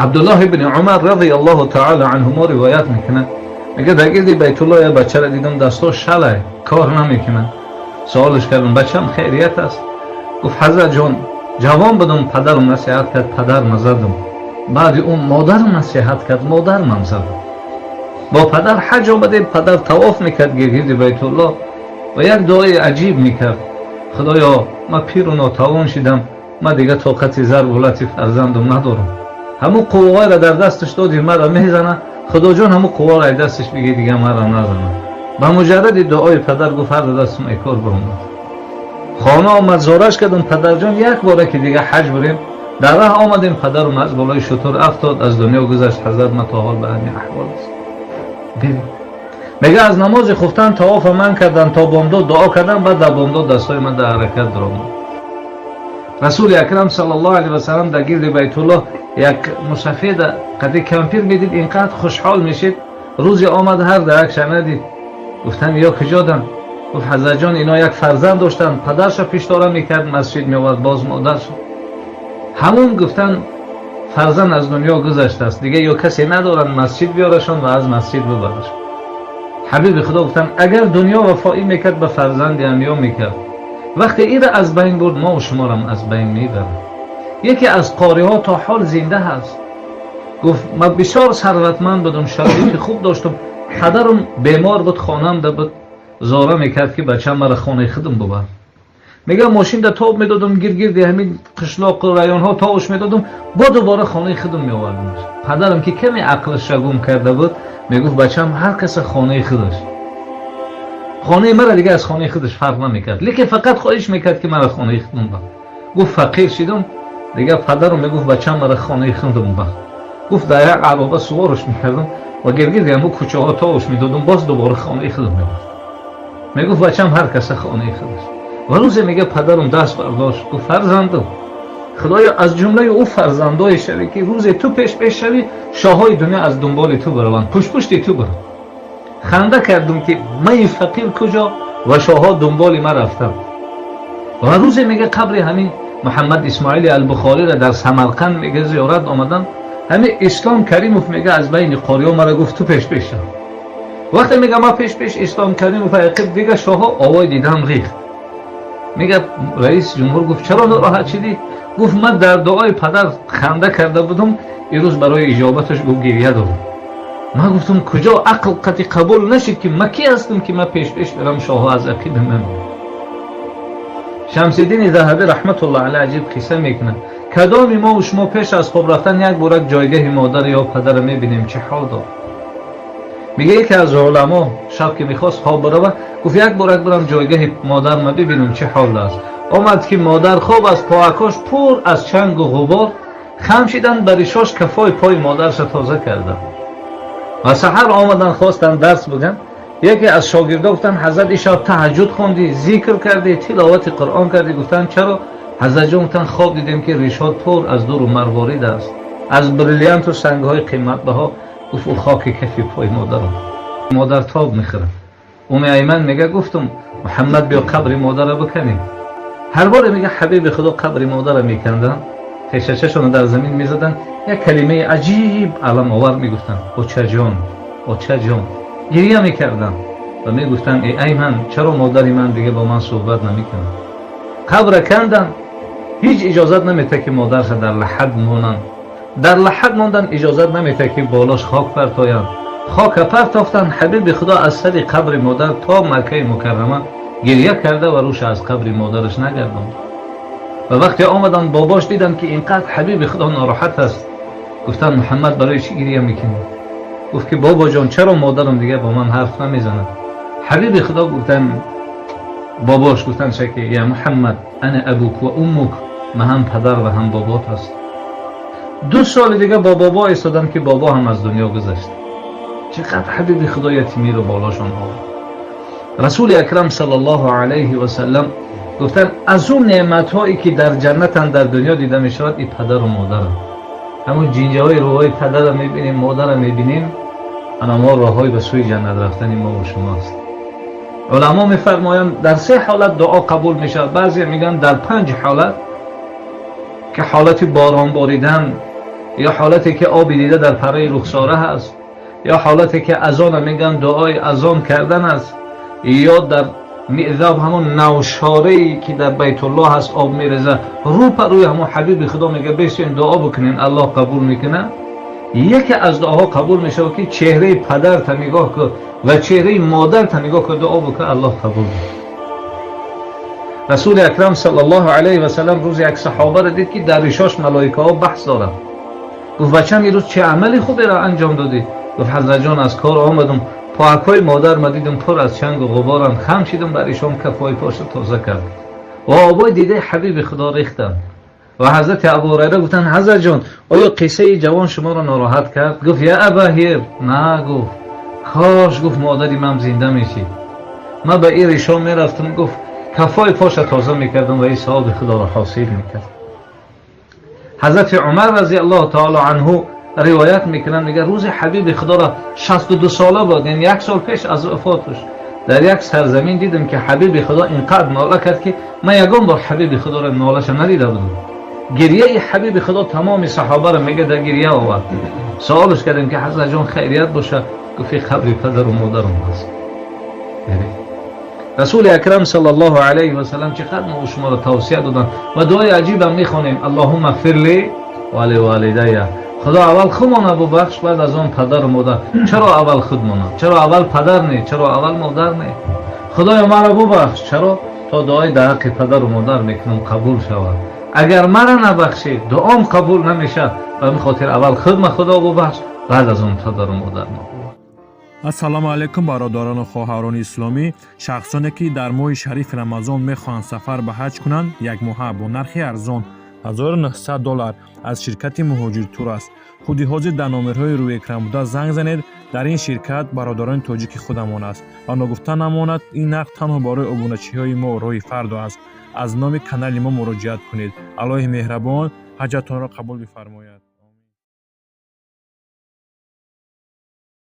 عبدالله ابن عمر رضی الله تعالی عنهما روایت میکنه، میگه در گرد بیت الله یه بچه را دیدم دستاش شله کار نمیکنه. سوالش کردم بچم خیریت است؟ گفت حضرت جان جوان بودم پدرم نصیحت کرد پدرم زدم، بعد اون مادرم نصیحت کرد مادرم زدم. با پدر حج آمدیم، پدر طواف میکرد گرد بیت الله و یک دعای عجیب میکرد، خدایا ما پیر و ناتوان شدم، ما دیگه طاقت ضرب ولت فرزندم ندارم، همون قوه را در دستش دادی مرا میزنه، خدا جان همون قوه را دستش بگی دیگه مرا نزنه. با مجرد دعای پدر گفت هر دستم ای کار برم. خانه آمد زارش کردم پدر جان یک باره که دیگه حج بریم. در راه آمدیم پدرم از بالای شتر افتاد از دنیا گذشت. حضرت ما تا حال به همین احوال است. ببین میگه از نماز خفتن طواف من کردن تا بامداد دعا کردن، بعد در بامداد دستای من در حرکت درآمد. رسول اکرم صلی الله علیه و سلم در گرد بیت الله یک مسافر قدی کمپیر میدید اینقدر خوشحال میشید. روزی آمد هر درک شنیدید گفتن یا کجادن؟ گفت حضرت جان اینا یک فرزند داشتن، پدرش پیش داره میکرد مسجد میورد باز مادرش. همون گفتن فرزند از دنیا گذشته است دیگه یا کسی ندارن مسجد بیارشون و از مسجد ببرشون. حبیب خدا گفتن اگر دنیا وفایی میکرد به فرزند انبیا میکرد، وقتی این را از بین برد ما و شما را از بین میبرم. یکی از قاری ها تا حال زنده هست گفت من بسیار ثروتمند بودم، شرایط خوب داشتم، پدرم بیمار بود، خانم ده بود، زاره میکرد که بچه‌م مرا خانه خودم ببر. میگه ماشین ده تاب میدادم گرد همین قشلاق و رایان ها تاوش میدادم، با دوباره خانه خودم میآوردم. پدرم که کمی عقلش شگون کرده بود میگفت بچه‌م هر کس خانه خودش، خانه مرا دیگه از خانه خودش فرق نمیکرد، لیکن فقط خواهش میکرد که مرا خانه خودم ببر. گفت فقیر شدم دیگه پدرم میگفت بچه‌م مرا خانه خودم ببر. گفت در یک عربه سوارش میکردم و گرد همون کوچه ها تاوش میدادم باز دوباره خانه خودم میبرد. میگفت بچه‌م هر کس خانه خودش. و روزی میگه پدرم دست برداشت گفت فرزندم خدایا از جمله او فرزندای شوی که روز تو پیش شوی شاههای دنیا از دنبال تو بروند، پشت تو برن. خنده کردم که من فقیر کجا و شاهها دنبال ما رفتن. و روزی میگه قبر همین محمد اسماعیل البخاری را در سمرقند میگه زیارت آمدن، همین اسلام کریموف میگه از بین قاری‌ها مرا گفت تو پیش شو. وقتی میگه ما پیش اسلام کریموف عقب دیگه شاهها آوای دیدم ریخت. میگه رئیس جمهور گفت چرا ناراحت شدی؟ گفت من در دعای پدر خنده کرده بودم، این روز برای اجابتش گفت گریه دارم. من گفتم کجا عقل قطعی قبول نشد که من کی هستم که من پیش برم شاه از عقیب من. شمس الدین ذهبی رحمت الله علیه عجیب قصه میکنه، کدام ما و شما پیش از خواب رفتن یک بارک جایگاه مادر یا پدر میبینیم چه حال دار؟ میگه یکی از علما شب که میخواست خواب بروه گفت یک بارک برم جایگاه مادر ما ببینم چه حال است. آمد که مادر خواب از پاکاش پر از چنگ و غبار، خم شدن بریشاش کفای پای مادرش تازه کردن. و سحر آمدن خواستن درس بگن، یکی از شاگردا گفتن حضرت این شب تهجد خوندی، ذکر کردی، تلاوت قرآن کردی؟ گفتن چرا؟ حضرت جان گفتن خواب دیدیم که ریشات پر از دور و مروارید است، از بریلیانت و سنگ‌های قیمت بها. گفت او خاک کفی پای مادرم. مادر تاب میخوره. ایمن میگه گفتم محمد بیا قبر مادر رو بکنیم. هر بار میگه حبیب خدا قبر مادر رو میکندن، خشششون در زمین میزدن، یک کلمه عجیب علم آور میگفتن اوچه جان، اوچه جان. گریه میکردن و میگفتن ای ایمن چرا مادری من دیگه با من صحبت نمیکنه؟ قبر کندن، هیچ اجازت نمیده که مادرش در لحد مونن. در لحد موندن اجازت نمیده که بالاش خاک پرتاین. خاک پرتافتن. حبیب خدا از سر قبر مادر تا مکه مکرمه گریه کرده و روش از قبر مادرش نگرداند. و وقتی آمدن باباش دیدن که اینقدر حبیب خدا ناراحت است، گفتن محمد برای چی گریه میکنی؟ گفت که بابا جان چرا مادرم دیگه با من حرف نمیزنه؟ حبیب خدا گفتن باباش گفتن که یا محمد انا ابوک و امک، من هم پدر و هم بابات است. 2 سال دیگه با بابا ایستادم که بابا هم از دنیا گذشت. چقدر حبیب خدا یتیمی رو بالاشون آورد. رسول اکرم صلی الله علیه و سلم گفتن از اون نعمت‌هایی که در جنتن در دنیا دیده میشود این پدر و مادر. همون جینجه‌های روهای پدر رو میبینیم، مادر رو میبینیم، انا ما راههای به سوی جنت رفتن ما و شماست. علما میفرمایند در 3 حالت دعا قبول میشه. بعضی میگن در 5 حالت که حالت باران باریدن، یا حالتی که آب دیده در پره رخساره هست، یا حالتی که اذان میگن دعای اذان کردن است، یا در میعذاب همون نوشاره‌ای که در بیت الله هست آب میرزه رو پر روی همون حبیب خدا میگه بشین دعا بکنین الله قبول میکنه. یکی از دعاها قبول میشه که چهره پدر تا نگاه کن و چهره مادر تا نگاه کن دعا بکن الله قبول میکنه. رسول اکرم صلی الله علیه و سلم روز یک صحابه را دید که در ریشاش ملائکه ها بحث دارن. گفت بچه‌م این روز چه عملی خوبی را انجام دادی؟ گفت حضرت جان از کار آمدم پاکای مادر ما دیدم پر از چنگ و غبارن، خم شدم بر ایشان کفای پاش تازه کرد و آبای دیده حبیب خدا ریختن. و حضرت ابوهریره گفتن حضرت جان آیا قصه جوان شما را ناراحت کرد؟ گفت یا اباهیر نه، گفت کاش گفت مادری من زنده میشی، من به این ریشان میرفتم گفت کفای پاش تازه میکردم و این ثواب خدا را حاصل میکرد. حضرت عمر رضی الله تعالی عنه روایت میکنن میگه روز حبیب خدا را 62 ساله بود، یعنی یک سال پیش از وفاتش در یک سرزمین دیدم که حبیب خدا اینقدر ناله کرد که من یگان بار حبیب خدا را نالش ندیده بودم. گریه حبیب خدا تمام صحابه را میگه در گریه آورد. سوالش کردیم که حضرت جان خیریت باشه؟ گفت قبر پدر و مادرم هست. رسول اکرم صلی الله علیه و سلم چقدر ما شما را توصیه دادن و دعای عجیب هم میخونیم اللهم اغفر لی و لوالدی. خدا اول خودمون ببخش بعد از اون پدر و مادر. چرا اول خودمون؟ چرا اول پدر نه؟ چرا اول مادر نه؟ خدای ما را ببخش. چرا؟ تا دعای در حق پدر و مادر میکنم قبول شود. اگر مرا نبخشی دعام قبول نمیشه. به این خاطر اول خودم خدا ببخش بعد از اون پدر و مادر ما. السلام علیکم برادران و خواهران اسلامی. شخصانی که در ماه شریف رمضان میخواهند سفر به حج کنند یک ماه با نرخ ارزان $1900 از شرکت مهاجر تور است. خودی حاضر در نامرهای روی اکران بوده زنگ زنید. در این شرکت برادران تاجیک خودمان است. آنها گفته نماند این نرخ تنها برای عبونتچی های ما رای فرد است. از نام کانال ما مراجعت کنید. الله مهربان حجتان را قبول بفرماید.